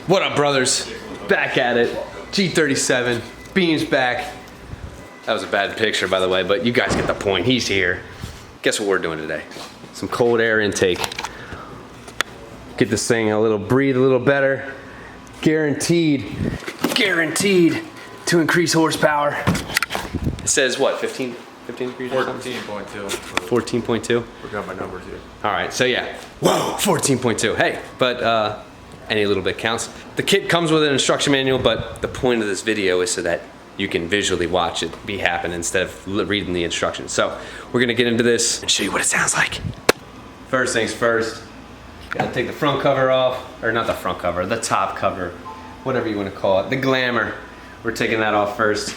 What up, brothers? Back at it. G37, beams back. That was a bad picture, by the way, but you guys get the point. He's here. Guess what we're doing today? Some cold air intake. Get this thing breathe a little better. Guaranteed to increase horsepower. It says what, 15 degrees or something? 14.2. 14.2? Forgot my numbers here. All right, so yeah, whoa, 14.2. Hey, but any little bit counts. The kit comes with an instruction manual, but the point of this video is so that you can visually watch it be happen instead of reading the instructions. So we're gonna get into this and show you what it sounds like. First things first, gotta take the front cover off, or not the front cover, the top cover, whatever you wanna call it, the glamour. We're taking that off first.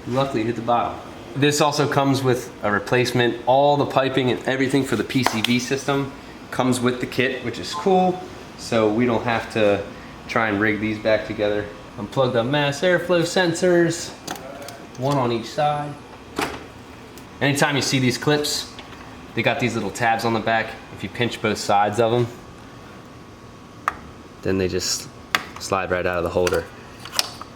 Luckily it hit the bottom. This also comes with a replacement. All the piping and everything for the PCV system comes with the kit, which is cool. So we don't have to try and rig these back together. Unplug the mass airflow sensors, one on each side. Anytime you see these clips, they got these little tabs on the back. If you pinch both sides of them, then they just slide right out of the holder.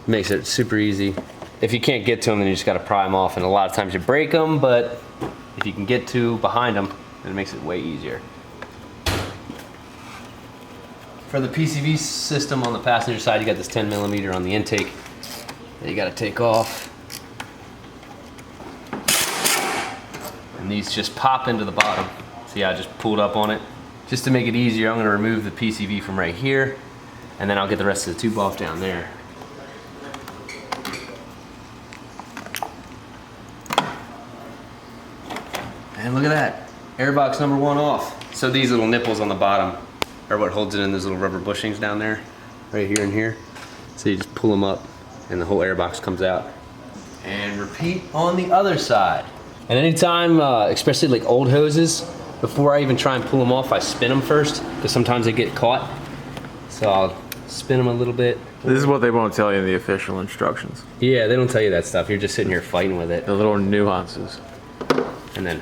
Makes it super easy. If you can't get to them, then you just gotta pry them off, and a lot of times you break them, but if you can get to behind them, then it makes it way easier. For the PCV system on the passenger side, you got this 10mm on the intake that you gotta take off. And these just pop into the bottom. See how I just pulled up on it? Just to make it easier, I'm gonna remove the PCV from right here, and then I'll get the rest of the tube off down there. And look at that, airbox number 1 off. So these little nipples on the bottom are what holds it in those little rubber bushings down there, right here and here. So you just pull them up and the whole airbox comes out. And repeat on the other side. And anytime, especially like old hoses, before I even try and pull them off, I spin them first, because sometimes they get caught. So I'll spin them a little bit. This is what they won't tell you in the official instructions. Yeah, they don't tell you that stuff. You're just sitting here fighting with it. The little nuances. And then,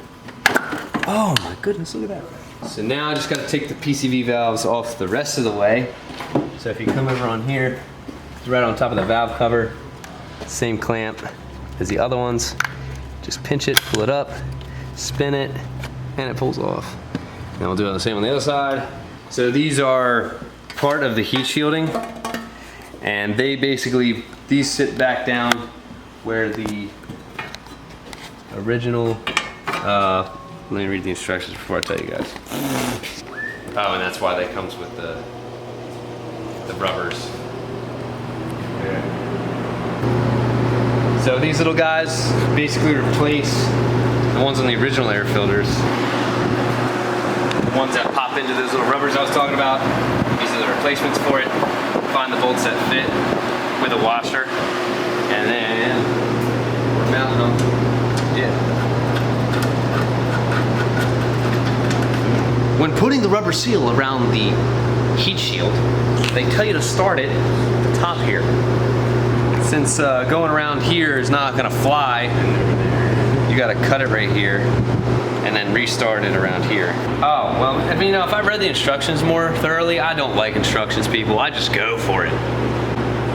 oh my goodness, look at that. So now I just gotta take the PCV valves off the rest of the way. So if you come over on here, it's right on top of the valve cover, same clamp as the other ones. Just pinch it, pull it up, spin it, and it pulls off. And we'll do the same on the other side. So these are part of the heat shielding, and they basically, these sit back down where the original, let me read the instructions before I tell you guys. Oh, and that's why that comes with the rubbers. Yeah. So these little guys basically replace the ones on the original air filters. The ones that pop into those little rubbers I was talking about. These are the replacements for it. Find the bolts that fit with a washer. And then we're mounting them. Yeah. When putting the rubber seal around the heat shield, they tell you to start it at the top here. Since going around here is not gonna fly, you gotta cut it right here and then restart it around here. Oh, well, I mean, if I read the instructions more thoroughly, I don't like instructions, people. I just go for it.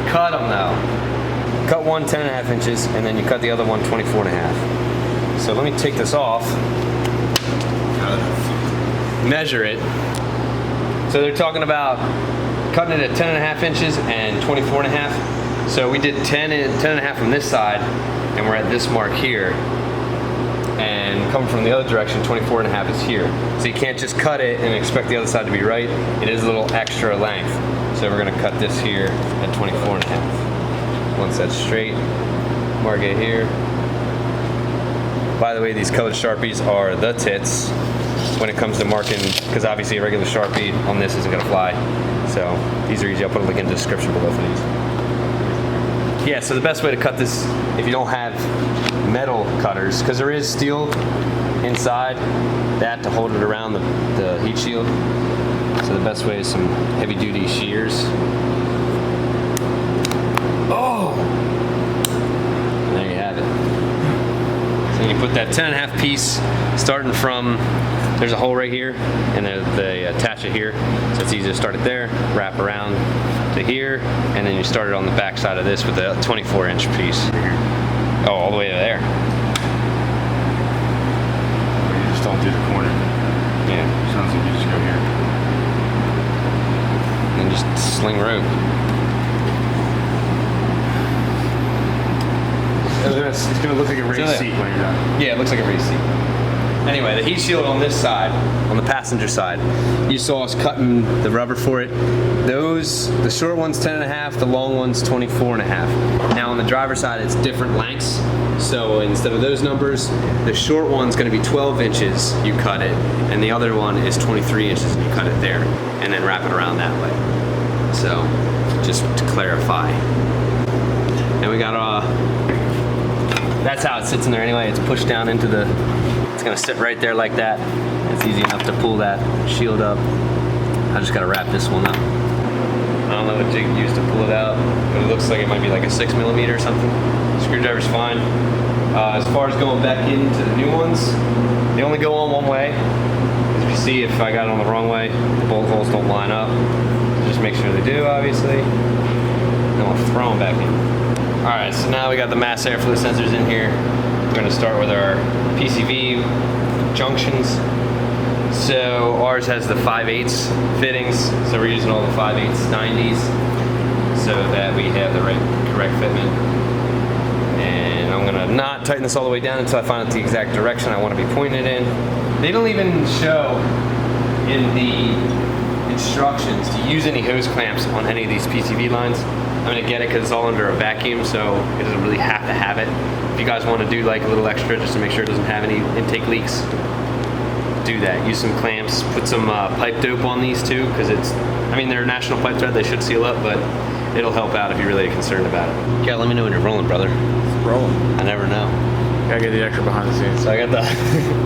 Cut them though. Cut one 10.5 inches, and then you cut the other one 24.5. So let me take this off. Measure it. So they're talking about cutting it at 10.5 inches and 24.5. So we did 10.5 from this side, and we're at this mark here. And coming from the other direction, 24.5 is here. So you can't just cut it and expect the other side to be right. It is a little extra length. So we're gonna cut this here at 24.5. Once that's straight, mark it here. By the way, these colored Sharpies are the tits when it comes to marking, because obviously a regular Sharpie on this isn't gonna fly. So these are easy. I'll put a link in the description below for these. Yeah, so the best way to cut this, if you don't have metal cutters, because there is steel inside that to hold it around the heat shield. So the best way is some heavy duty shears. Oh! And there you have it. So you put that 10.5 piece starting from, there's a hole right here, and they attach it here. So it's easy to start it there, wrap around to here, and then you start it on the back side of this with a 24-inch piece. Oh, all the way to there. You just don't do the corner. Yeah. Sounds like you just go here. And just sling rope. It's gonna look like a race seat when you're done. Yeah, it looks like a race seat. Anyway, the heat shield on this side, on the passenger side, you saw us cutting the rubber for it. The short one's 10.5, the long one's 24.5. Now on the driver's side, it's different lengths. So instead of those numbers, the short one's gonna be 12 inches, you cut it, and the other one is 23 inches, and you cut it there, and then wrap it around that way. So, just to clarify. And we got that's how it sits in there anyway. It's pushed down into the, it's gonna sit right there like that. It's easy enough to pull that shield up. I just gotta wrap this one up. I don't know what jig used to pull it out, but it looks like it might be like a 6mm or something. Screwdriver's fine. As far as going back into the new ones, they only go on one way. As you see, if I got it on the wrong way, the bolt holes don't line up. So just make sure they do, obviously. Then we'll throw them back in. All right, so now we got the mass airflow sensors in here. We're gonna start with our PCV junctions. So ours has the 5/8 fittings, so we're using all the 5/8 90s so that we have the correct fitment. And I'm gonna not tighten this all the way down until I find out the exact direction I wanna be pointing it in. They don't even show in the instructions to use any hose clamps on any of these PCV lines. I'm gonna get it because it's all under a vacuum, so it doesn't really have to have it. If you guys want to do like a little extra just to make sure it doesn't have any intake leaks, do that. Use some clamps, put some pipe dope on these too, because they're national pipe thread, they should seal up, but it'll help out if you're really concerned about it. Yeah, let me know when you're rolling, brother. It's rolling. I never know. Gotta get the extra behind the scenes. So I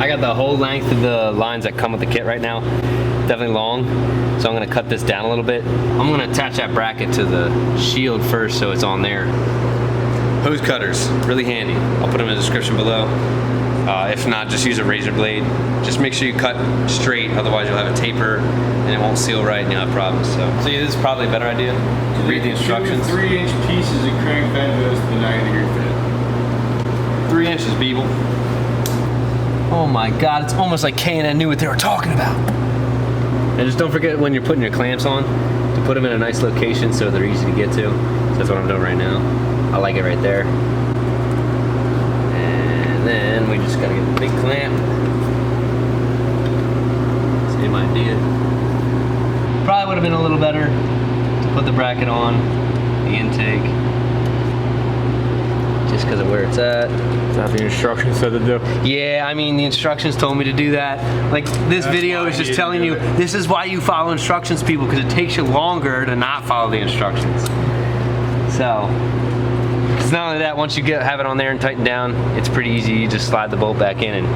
got the whole length of the lines that come with the kit right now. Definitely long, so I'm gonna cut this down a little bit. I'm gonna attach that bracket to the shield first so it's on there. Hose cutters, really handy. I'll put them in the description below. If not, just use a razor blade. Just make sure you cut straight, otherwise you'll have a taper and it won't seal right and you'll have problems. So yeah, this is probably a better idea. Read the instructions. 2 3-inch pieces of crank bend hose to the 90-degree fit. 3 inches, Beeble. Oh my God, it's almost like K&N knew what they were talking about. And just don't forget when you're putting your clamps on to put them in a nice location so they're easy to get to. So that's what I'm doing right now. I like it right there. And then we just gotta get the big clamp. Same idea. Probably would have been a little better to put the bracket on the intake. Just because of where it's at. Is that the instructions said to do? Yeah, I mean, the instructions told me to do that. Like, this video is just telling you, this is why you follow instructions, people, because it takes you longer to not follow the instructions. So, it's not only that, once you have it on there and tightened down, it's pretty easy. You just slide the bolt back in and...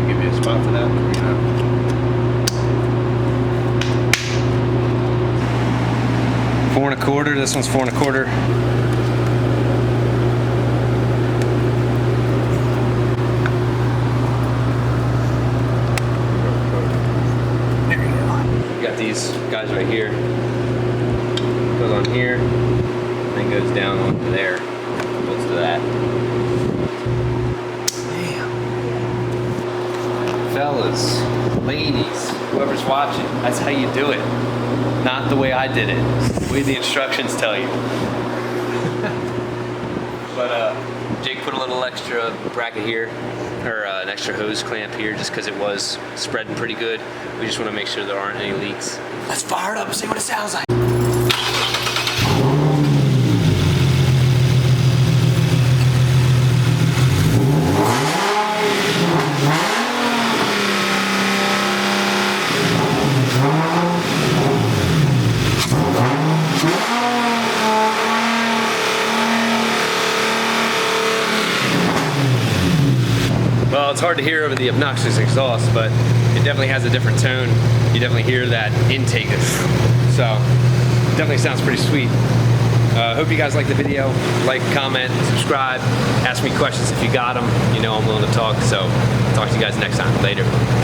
Give me a spot for that. 4 1/4, this one's 4 1/4. There we go. We got these guys right here. Goes on here, then goes down onto there. Goes to that. Damn. Fellas, ladies, whoever's watching, that's how you do it. Not the way I did it. The way the instructions tell you. But Jake put a little extra bracket here, or an extra hose clamp here, just because it was spreading pretty good. We just want to make sure there aren't any leaks. Let's fire it up and see what it sounds like. Well, it's hard to hear over the obnoxious exhaust, but it definitely has a different tone. You definitely hear that intake. So definitely sounds pretty sweet. Hope you guys like the video. Like, comment, subscribe, ask me questions if you got them. You know I'm willing to talk, so talk to you guys next time. Later.